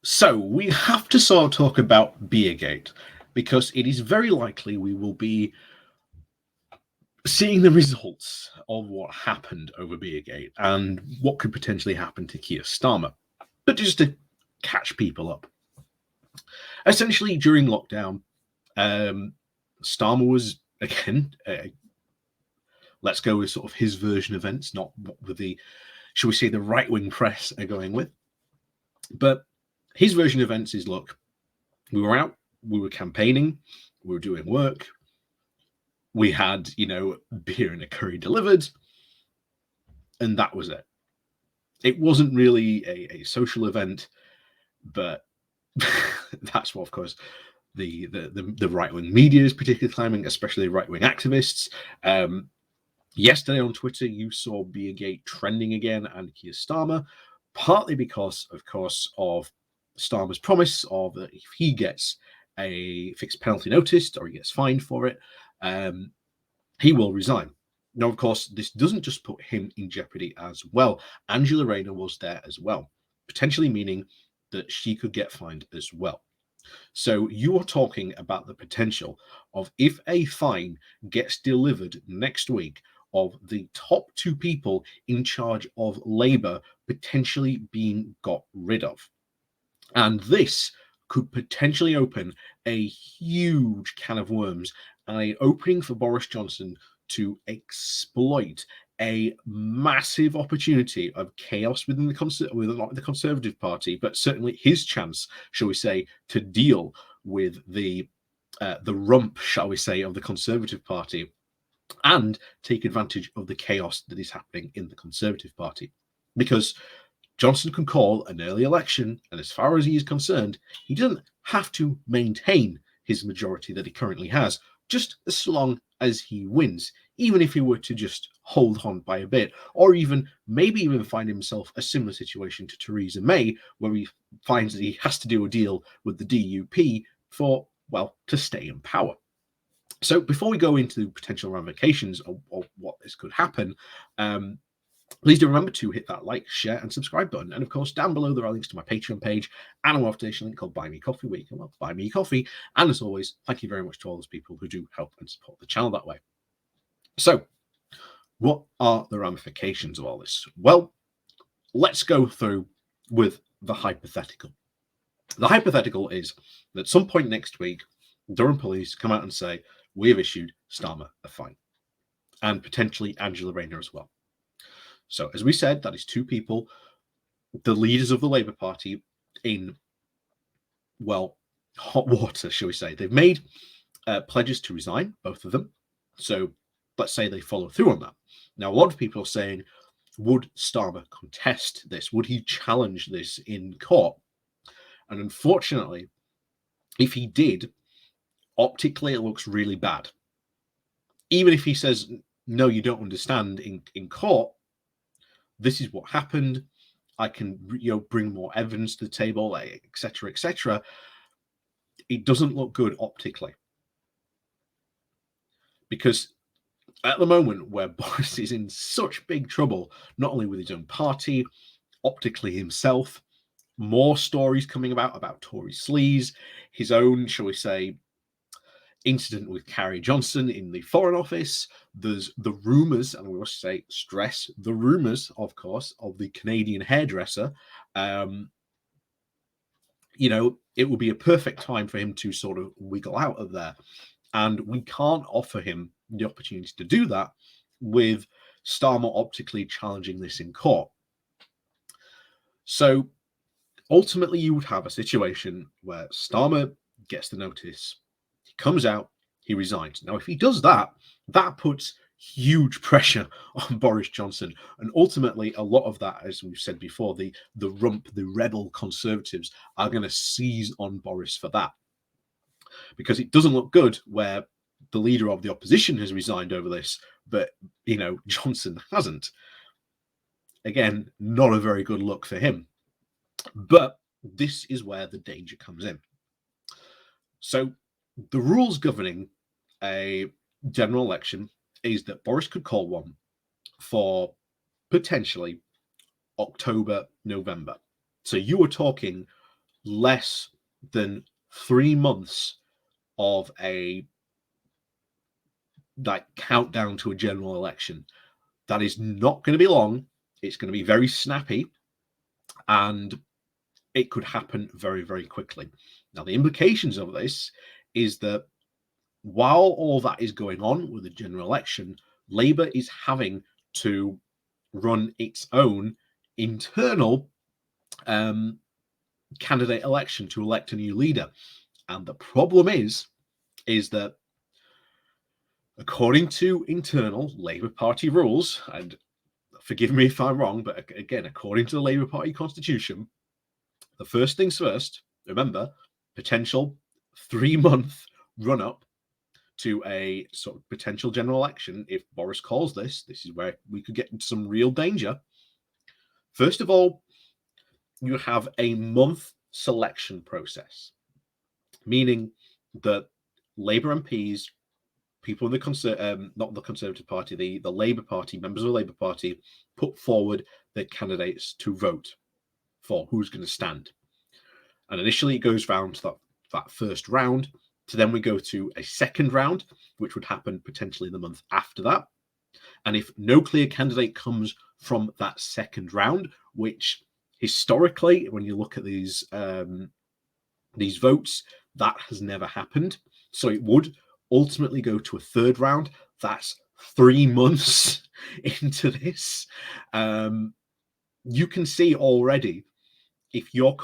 So we have to sort of talk about Beergate because it is very likely we will be seeing the results of what happened over Beergate and what could potentially happen to Keir Starmer. But just to catch people up, essentially during lockdown, Starmer was again, let's go with sort of his version of events, not what the, shall we say, the right wing press are going with. But his version of events is look, we were out, we were campaigning, we were doing work, we had, beer and a curry delivered, and that was it. It wasn't really a social event, but that's what, of course, the right wing media is particularly claiming, especially right wing activists. Yesterday on Twitter, you saw Beergate trending again and Keir Starmer, partly because, of course, of Starmer's promise of that if he gets a fixed penalty notice or he gets fined for it, he will resign. Now, of course, this doesn't just put him in jeopardy as well. Angela Rayner was there as well, potentially meaning that she could get fined as well. So you are talking about the potential of if a fine gets delivered next week of the top two people in charge of Labour potentially being got rid of. And this could potentially open a huge can of worms and an opening for Boris Johnson to exploit a massive opportunity of chaos within the Conservative Party, but certainly his chance, shall we say, to deal with the rump, shall we say, of the Conservative Party and take advantage of the chaos that is happening in the Conservative Party. Because Johnson can call an early election, and as far as he is concerned, he doesn't have to maintain his majority that he currently has, just as long as he wins, even if he were to just hold on by a bit, or maybe even find himself a similar situation to Theresa May, where he finds that he has to do a deal with the DUP to stay in power. So before we go into potential ramifications of what this could happen, please do remember to hit that like, share, and subscribe button. And of course, down below there are links to my Patreon page and a motivation link called Buy Me Coffee, where you can buy me coffee. And as always, thank you very much to all those people who do help and support the channel that way. So, what are the ramifications of all this? Well, let's go through with the hypothetical. The hypothetical is that at some point next week, Durham police come out and say, we have issued Starmer a fine, and potentially Angela Rayner as well. So, as we said, that is two people, the leaders of the Labour Party, in, hot water, shall we say. They've made pledges to resign, both of them. So, let's say they follow through on that. Now, a lot of people are saying, would Starmer contest this? Would he challenge this in court? And unfortunately, if he did, optically it looks really bad. Even if he says, no, you don't understand in court, this is what happened, I can bring more evidence to the table, etc., etc. It doesn't look good optically. Because at the moment where Boris is in such big trouble, not only with his own party, optically himself, more stories coming about Tory sleaze, his own, shall we say, incident with Carrie Johnson in the Foreign Office. There's the rumours, and we must say, stress the rumours, of course, of the Canadian hairdresser. It would be a perfect time for him to sort of wiggle out of there. And we can't offer him the opportunity to do that with Starmer optically challenging this in court. So ultimately, you would have a situation where Starmer gets the notice, he comes out, he resigns. Now, if he does that, that puts huge pressure on Boris Johnson. And ultimately, a lot of that, as we've said before, the rump, the rebel Conservatives are going to seize on Boris for that. Because it doesn't look good where the leader of the opposition has resigned over this, but, Johnson hasn't. Again, not a very good look for him. But this is where the danger comes in. So the rules governing a general election is that Boris could call one for potentially October, November. So you were talking less than 3 months of a countdown to a general election. That is not going to be long. It's going to be very snappy, and it could happen very, very quickly. Now, the implications of this is that while all that is going on with the general election, Labour is having to run its own internal candidate election to elect a new leader. And the problem is that according to internal Labour Party rules, and forgive me if I'm wrong, but again, according to the Labour Party constitution, the first things first, remember, potential 3-month run up to a sort of potential general election. If Boris calls this is where we could get into some real danger. First of all, you have a month selection process, meaning that Labour MPs, people in the not the Conservative Party, the Labour Party, members of the Labour Party, put forward their candidates to vote for who's going to stand. And initially it goes round to that first round, to then we go to a second round, which would happen potentially the month after that. And if no clear candidate comes from that second round, which historically, when you look at these votes, that has never happened. So it would ultimately go to a third round. That's 3 months into this. You can see already, if you're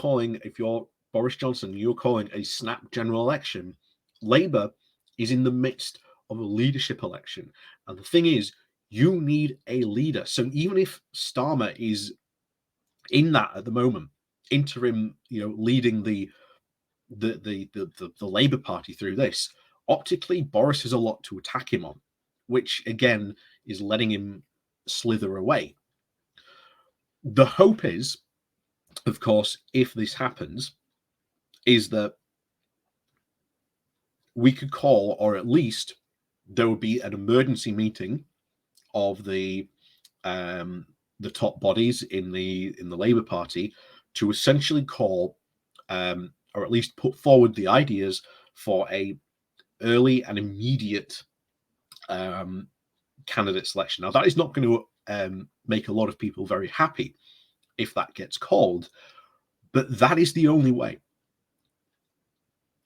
Boris Johnson, you're calling a snap general election, Labour is in the midst of a leadership election. And the thing is, you need a leader. So even if Starmer is in that at the moment, interim, leading the Labour Party through this, optically, Boris has a lot to attack him on, which again is letting him slither away. The hope is, of course, if this happens, is that we could call, or at least there would be an emergency meeting of the top bodies in the Labour Party to essentially call, or at least put forward the ideas for a early and immediate candidate selection. Now, that is not going to make a lot of people very happy if that gets called, but that is the only way.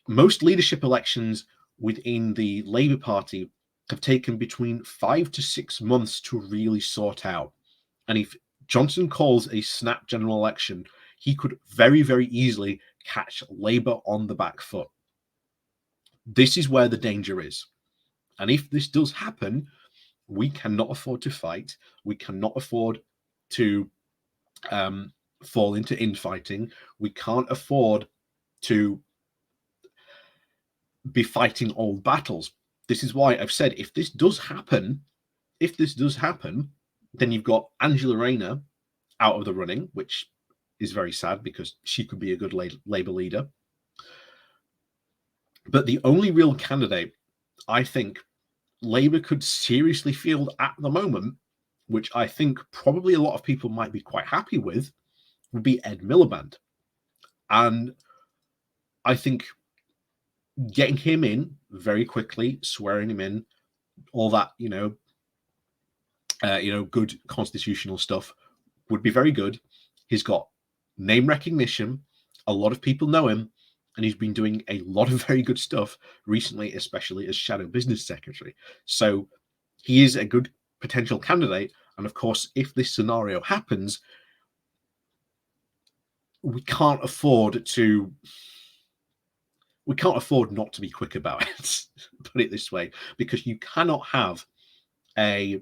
Most leadership elections within the Labour Party have taken between 5 to 6 months to really sort out. And if Johnson calls a snap general election, he could very, very easily catch Labour on the back foot. This is where the danger is. And if this does happen, we cannot afford to fight. We cannot afford to fall into infighting. We can't afford to be fighting old battles. This is why I've said, if this does happen, then you've got Angela Rayner out of the running, which is very sad because she could be a good Labour leader. But the only real candidate I think Labour could seriously field at the moment, which I think probably a lot of people might be quite happy with, would be Ed Miliband. And I think getting him in very quickly, swearing him in, all that, good constitutional stuff would be very good. He's got name recognition. A lot of people know him, and he's been doing a lot of very good stuff recently, especially as shadow business secretary. So he is a good potential candidate. And of course, if this scenario happens, we can't afford not to be quick about it, put it this way, because you cannot have a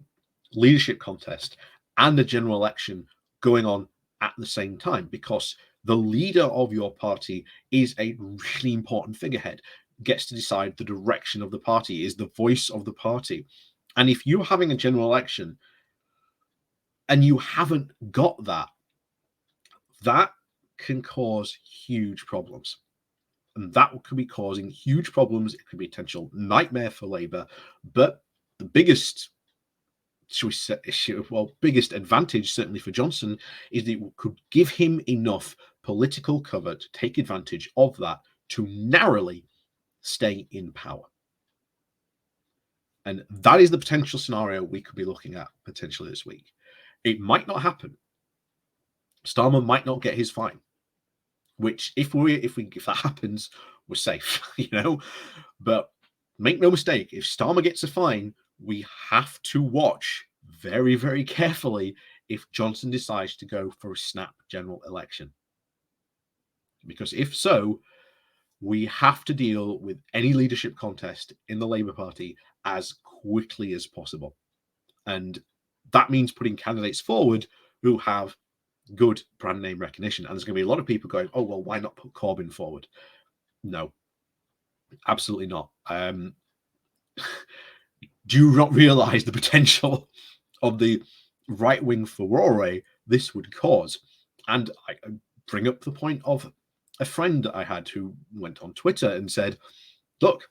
leadership contest and a general election going on at the same time, because the leader of your party is a really important figurehead, gets to decide the direction of the party, is the voice of the party. And if you're having a general election and you haven't got that, that can cause huge problems. And that could be causing huge problems. It could be a potential nightmare for Labour. But the biggest advantage, certainly for Johnson, is that it could give him enough political cover to take advantage of that to narrowly stay in power. And that is the potential scenario we could be looking at potentially this week. It might not happen. Starmer might not get his fine, which if that happens, we're safe, But make no mistake, if Starmer gets a fine, we have to watch very, very carefully if Johnson decides to go for a snap general election. Because if so, we have to deal with any leadership contest in the Labour Party as quickly as possible. And that means putting candidates forward who have good brand name recognition. And there's going to be a lot of people going, oh, well, why not put Corbyn forward? No, absolutely not. Do you not realize the potential of the right-wing furore this would cause? And I bring up the point of a friend I had who went on Twitter and said, look,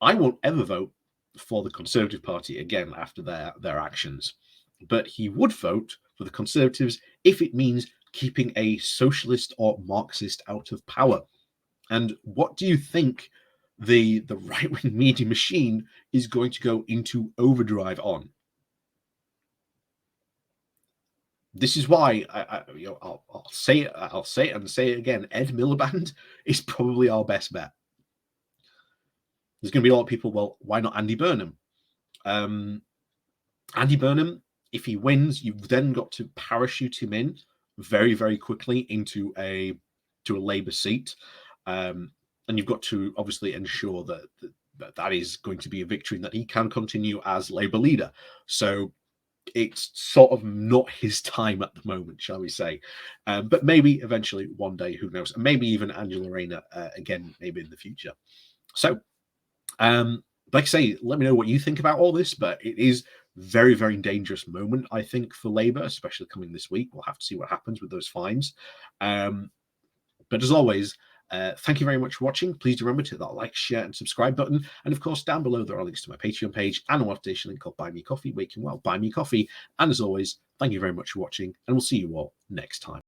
I won't ever vote for the Conservative Party again after their actions, but he would vote for the Conservatives if it means keeping a socialist or Marxist out of power. And what do you think the right-wing media machine is going to go into overdrive on? This is why I'll say it and say it again. Ed Miliband is probably our best bet. There's going to be a lot of people. Well, why not Andy Burnham? Andy Burnham, if he wins, you've then got to parachute him in very, very quickly into a Labour seat, and you've got to obviously ensure that is going to be a victory and that he can continue as Labour leader. So it's sort of not his time at the moment, shall we say. But maybe eventually one day, who knows? And maybe even Angela Rayner again, maybe in the future. So, like I say, let me know what you think about all this, but it is very, very dangerous moment, I think, for Labour, especially coming this week. We'll have to see what happens with those fines. But as always, thank you very much for watching. Please remember to hit that like, share, and subscribe button. And of course, down below, there are links to my Patreon page and a motivation link called Buy Me Coffee, where you can, well, buy me coffee. And as always, thank you very much for watching, and we'll see you all next time.